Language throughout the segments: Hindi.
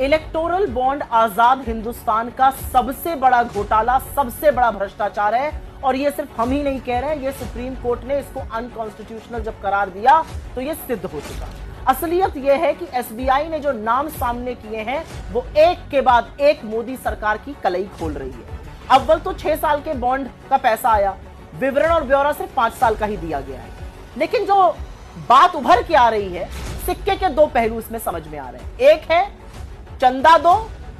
इलेक्टोरल बॉन्ड आजाद हिंदुस्तान का सबसे बड़ा घोटाला, सबसे बड़ा भ्रष्टाचार है। और ये सिर्फ हम ही नहीं कह रहे हैं, ये सुप्रीम कोर्ट ने इसको अनकॉन्स्टिट्यूशनल जब करार दिया तो ये सिद्ध हो चुका। असलियत यह है कि एसबीआई ने जो नाम सामने किए हैं वो एक के बाद एक मोदी सरकार की कलई खोल रही है। अव्वल तो 6 साल के बॉन्ड का पैसा आया, विवरण और ब्यौरा सिर्फ 5 साल का ही दिया गया है। लेकिन जो बात उभर के आ रही है, सिक्के के दो पहलू इसमें समझ में आ रहे हैं। एक है चंदा दो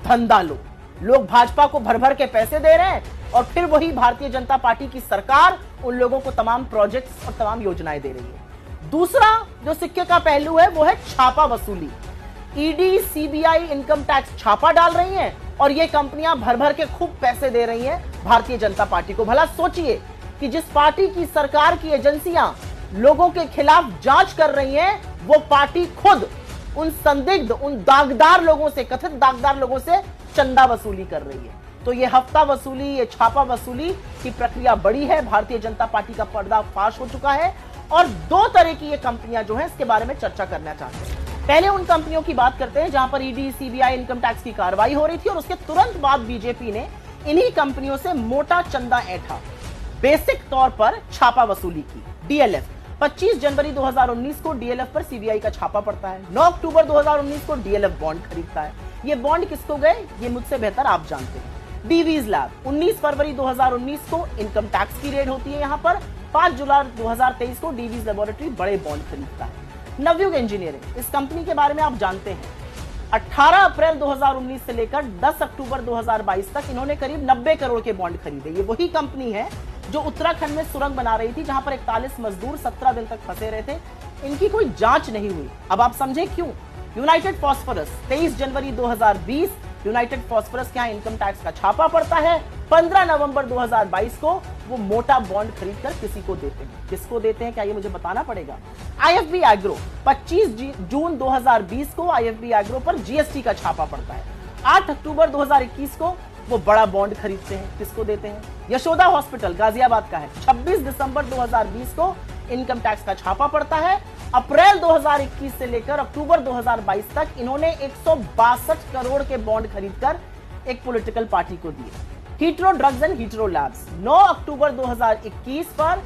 धंधा लो, लोग भाजपा को भर भर के पैसे दे रहे हैं और फिर वही भारतीय जनता पार्टी की सरकार उन लोगों को तमाम प्रोजेक्ट्स और तमाम योजनाएं दे रही है। दूसरा जो सिक्के का पहलू है वो है छापा वसूली। ईडी, सीबीआई, इनकम टैक्स छापा डाल रही हैं और ये कंपनियां भर भर के खूब पैसे दे रही हैं भारतीय जनता पार्टी को। भला सोचिए कि जिस पार्टी की सरकार की एजेंसियां लोगों के खिलाफ जांच कर रही हैं, वो पार्टी खुद उन संदिग्ध, उन दागदार लोगों से, कथित दागदार लोगों से चंदा वसूली कर रही है। तो ये हफ्ता वसूली, ये छापा वसूली की प्रक्रिया बड़ी है। भारतीय जनता पार्टी का पर्दाफाश हो चुका है और 2 तरह की ये कंपनियां जो हैं इसके बारे में चर्चा करना चाहते हैं। पहले उन कंपनियों की बात करते हैं जहां पर ईडी, सीबीआई, इनकम टैक्स की कार्रवाई हो रही थी और उसके तुरंत बाद बीजेपी ने इन्हीं कंपनियों से मोटा चंदा ऐंठा, बेसिक तौर पर छापा वसूली की। डीएलएफ 25 जनवरी 2019 को डीएलएफ पर सीबीआई का छापा पड़ता है। 9 अक्टूबर 2019 को डीएलएफ बॉन्ड खरीदता है। ये बॉन्ड किसको गए, ये मुझसे बेहतर आप जानते हैं। डीवीज लैब 19 फरवरी 2019 को इनकम टैक्स की रेड होती है। यहां पर 5 जुलाई 2023 को डीवीज लेबोरेटरी बड़े बॉन्ड खरीदता है। नवयुग इंजीनियरिंग, इस कंपनी के बारे में आप जानते हैं। 18 अप्रैल 2019 से लेकर 10 अक्टूबर 2022 तक इन्होंने करीब 90 करोड़ के बॉन्ड खरीदे। ये वही कंपनी है जो उत्तराखंड में सुरंग बना रही थी, जहां पर 41 मजदूर 17 दिन तक फंसे रहे थे। इनकी कोई जांच नहीं हुई। अब आप समझे क्यों। यूनाइटेड फॉस्फोरस 23 जनवरी 2020 यूनाइटेड फॉस्फोरस के यहां इनकम टैक्स का छापा पड़ता है। 15 नवंबर 2022 को वो मोटा बॉन्ड खरीदकर किसी को देते हैं। किसको देते हैं क्या ये मुझे बताना पड़ेगा। आईएफबी एग्रो 25 जून 2020 को आईएफबी एग्रो पर जीएसटी का छापा पड़ता है। 8 अक्टूबर 2021 को वो बड़ा बॉन्ड खरीदते हैं। किसको देते हैं। यशोदा हॉस्पिटल गाजियाबाद का है। 26 दिसंबर 2020 को इनकम टैक्स का छापा पड़ता है। अप्रैल 2021 से लेकर अक्टूबर 2022 तक इन्होंने 162 करोड़ के बॉन्ड खरीदकर एक पॉलिटिकल पार्टी को दिए। Hetero drugs and hetero labs 9 अक्टूबर 2021 पर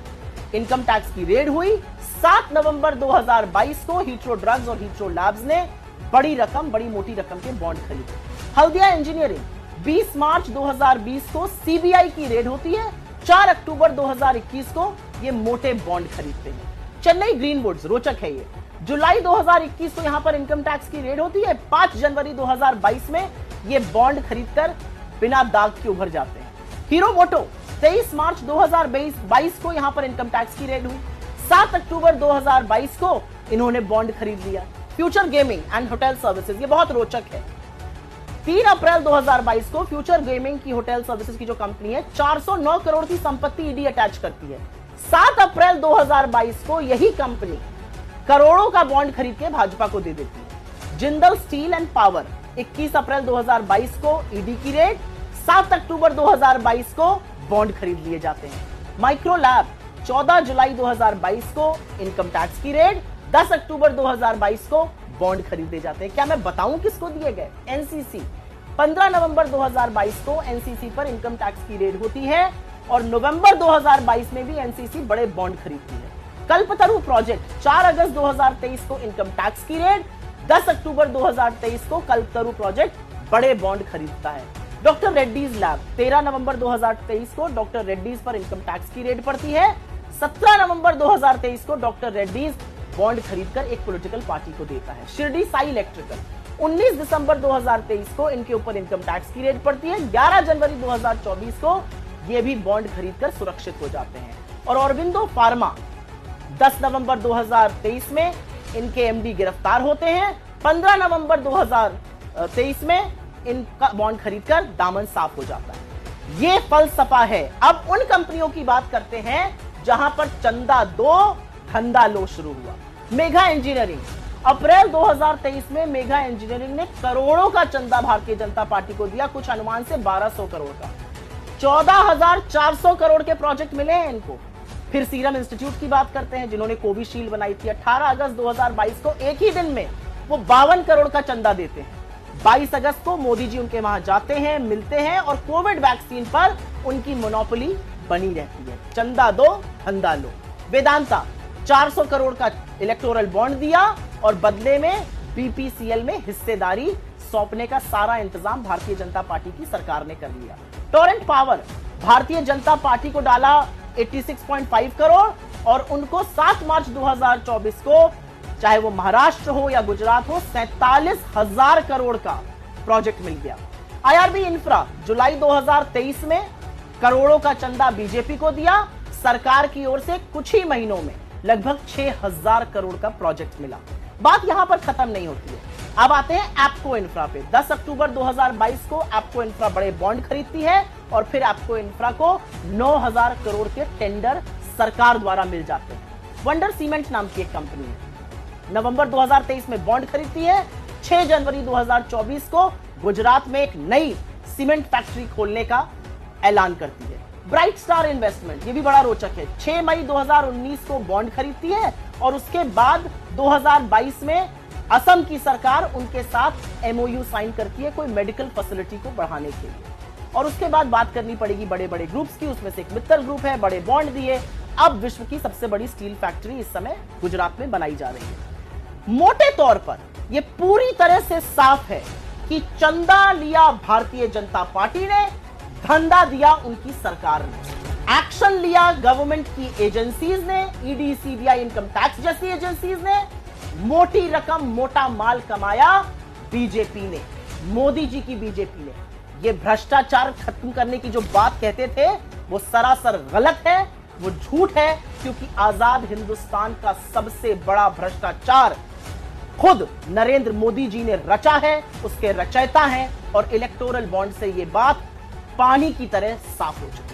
इनकम टैक्स की रेड हुई। 7 नवंबर 2022 को हीट्रो ड्रग्स और हीट्रो लैब्स ने बड़ी मोटी रकम के बॉन्ड खरीदे। हल्दिया इंजीनियरिंग 20 मार्च 2020 को सीबीआई की रेड होती है। 4 अक्टूबर 2021 को ये मोटे बॉन्ड खरीदते हैं। चेन्नई ग्रीनवुड्स, रोचक है ये, जुलाई 2021 को यहां पर इनकम टैक्स की रेड होती है। 5 जनवरी 2022 में ये बॉन्ड खरीदकर बिना दाग के उभर जाते हैं। हीरो मोटो 23 मार्च 2022 को यहां पर इनकम टैक्स की रेड हुई। 7 अक्टूबर 2022 को इन्होंने बॉन्ड खरीद लिया। Future gaming and hotel services, ये बहुत रोचक है। 3 अप्रैल 2022 को फ्यूचर गेमिंग की होटल सर्विसेज की जो कंपनी है 409 करोड़ की संपत्ति ईडी अटैच करती है। 7 अप्रैल 2022 को यही कंपनी करोड़ों का बॉन्ड खरीद के भाजपा को दे देती है। जिंदल स्टील एंड पावर 21 अप्रैल 2022 को ईडी की रेड। 7 अक्टूबर 2022 को बॉन्ड खरीद लिए जाते हैं। माइक्रो लैब 14 जुलाई 2022 को इनकम टैक्स की रेड। 10 अक्टूबर 2022 को बॉन्ड खरीदे जाते हैं। क्या मैं बताऊं किसको दिए गए। एनसीसी 15 नवंबर 2022 को एनसीसी पर इनकम टैक्स की रेड होती है और नवंबर 2022 में भी एनसीसी बड़े बॉन्ड खरीदती है। कल्पतरु प्रोजेक्ट 4 अगस्त 2023 को इनकम टैक्स की रेड। 10 अक्टूबर 2023 को कल्पतरु प्रोजेक्ट बड़े बॉन्ड खरीदता है। डॉक्टर रेड्डीज लैब 13 नवंबर 2023 को डॉक्टर रेड्डीज पर इनकम टैक्स की रेड पड़ती है। 17 नवंबर 2023 को डॉक्टर रेड्डीज बॉन्ड खरीदकर एक पॉलिटिकल पार्टी को देता है। शिरडी साई इलेक्ट्रिकल 19 दिसंबर 2023 को इनके ऊपर इनकम टैक्स की रेड पड़ती है। 11 जनवरी 2024 को ये भी बॉन्ड खरीदकर सुरक्षित हो जाते हैं। और ऑरबिंदो फार्मा 10 नवंबर 2023 में इनके एमडी गिरफ्तार होते हैं। 15 नवंबर 2023 में इनका बॉन्ड खरीदकर दामन साफ हो जाता है। ये फलसफा है। अब उन कंपनियों की बात करते हैं जहां पर चंदा दो धंधा लो शुरू हुआ। मेगा इंजीनियरिंग अप्रैल 2023 में मेगा इंजीनियरिंग ने करोड़ों का चंदा भारतीय जनता पार्टी को दिया, कुछ अनुमान से 1200 करोड़ का। 14,400 करोड़ के प्रोजेक्ट मिले हैं इनको। फिर सीरम इंस्टीट्यूट की बात करते हैं जिन्होंने कोविशील्ड बनाई थी। 18 अगस्त 2022 को एक ही दिन में वो 52 करोड़ का चंदा देते हैं। 22 अगस्त को मोदी जी उनके वहां जाते हैं, मिलते हैं और कोविड वैक्सीन पर उनकी मोनोपोली बनी रहती है। चंदा दो धंधा लो। वेदांता 400 करोड़ का इलेक्टोरल बॉन्ड दिया और बदले में बीपीसीएल में हिस्सेदारी सौंपने का सारा इंतजाम भारतीय जनता पार्टी की सरकार ने कर लिया। Torrent power, Bharatiya Janata party को डाला 86.5 करोड़ और उनको 7 मार्च 2024 को, चाहे वो महाराष्ट्र हो या गुजरात हो, 47,000 करोड़ का प्रोजेक्ट मिल गया। आईआरबी इंफ्रा जुलाई 2023 में करोड़ों का चंदा बीजेपी को दिया। सरकार की ओर से कुछ ही महीनों में लगभग 6,000 करोड़ का प्रोजेक्ट मिला। बात यहां पर खत्म नहीं होती है। अब आते हैं एप्को इंफ्रा पे। 10 अक्टूबर 2022 को एप्को इंफ्रा बड़े बॉन्ड खरीदती है और फिर एप्को इंफ्रा को 9,000 करोड़ के टेंडर सरकार द्वारा मिल जाते हैं। वंडर सीमेंट नाम की एक कंपनी है, नवंबर 2023 में बॉन्ड खरीदती है। 6 जनवरी 2024 को गुजरात में एक नई सीमेंट फैक्ट्री खोलने का ऐलान करती है। ब्राइट स्टार इन्वेस्टमेंट, ये भी बड़ा रोचक है, 6 मई 2019 को बॉन्ड खरीदती है और उसके बाद 2022 में असम की सरकार उनके साथ एमओयू साइन करती है कोई मेडिकल फैसिलिटी को बढ़ाने के लिए। और उसके बाद बात करनी पड़ेगी बड़े बड़े ग्रुप्स की, उसमें से एक मित्तल ग्रुप है, बड़े बॉन्ड दिए। अब विश्व की सबसे बड़ी स्टील फैक्ट्री इस समय गुजरात में बनाई जा रही है। मोटे तौर पर यह पूरी तरह से साफ है कि चंदा लिया भारतीय जनता पार्टी ने, धंधा दिया उनकी सरकार ने। एक्शन लिया गवर्नमेंट की एजेंसीज ने, ईडी, सीबीआई, इनकम टैक्स जैसी एजेंसीज ने। मोटी रकम, मोटा माल कमाया बीजेपी ने, मोदी जी की बीजेपी ने। ये भ्रष्टाचार खत्म करने की जो बात कहते थे वो सरासर गलत है, वो झूठ है, क्योंकि आजाद हिंदुस्तान का सबसे बड़ा भ्रष्टाचार खुद नरेंद्र मोदी जी ने रचा है, उसके रचयिता हैं। और इलेक्टोरल बॉन्ड से ये बात पानी की तरह साफ हो चुकी है।